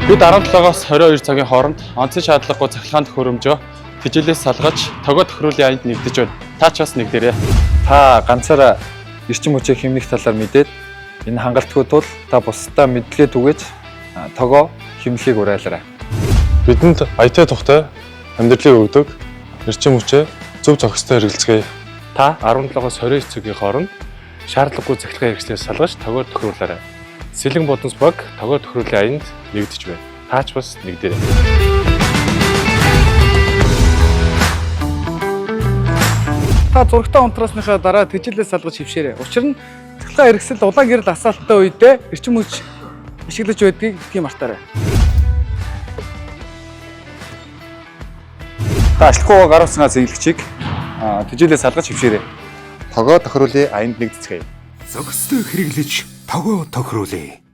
Бид 17-оос 22 цагийн хооронд онцгой шаардлагагүй цахилгаан төхөөрөмжөө тэжээлээс салгаж тогоо төхрүүлийн аянд нэгдэж байна. Та ч бас нэгдээрэй. Та ганцаараа эрчим хүчээ хэмнэх талаар мэдээд энэ хангалтгүй тул та бусдаа мэдлэгээ түгээж тогоо хэмнэлийг уриалаарай. Бидэнд аятай тухтай амьдралыг өгдөг эрчим хүчээ зөв зохистой хэрэглэцгээе. Та 17-оос 22 цагийн хооронд шаардлагагүй цахилгаан хэрэгслээс салгаж тогоо төхрүүлээрэй. Сэлэн бодонс баг тогоо төхрүүлийн аянд нэгдэж байна. Та ч бас нэгдээрэй. Та зурагтаа унтраасныхаа дараа тэжээлээс салгаж хөвшөөрэй. Учир нь цахилгаан хэрэгсэл улаан гэрэл асаалттай үедээ эрчим хүч ашиглаж байдгийг битгий мартаарай. Та ашлахгүй гаргасан зингэлэгчийг тэжээлээс салгаж хөвшөөрэй. Тогоо тохируулын аянд нэгдэцгээе. Зохистой хэрэглэж тогоо тохируулъя.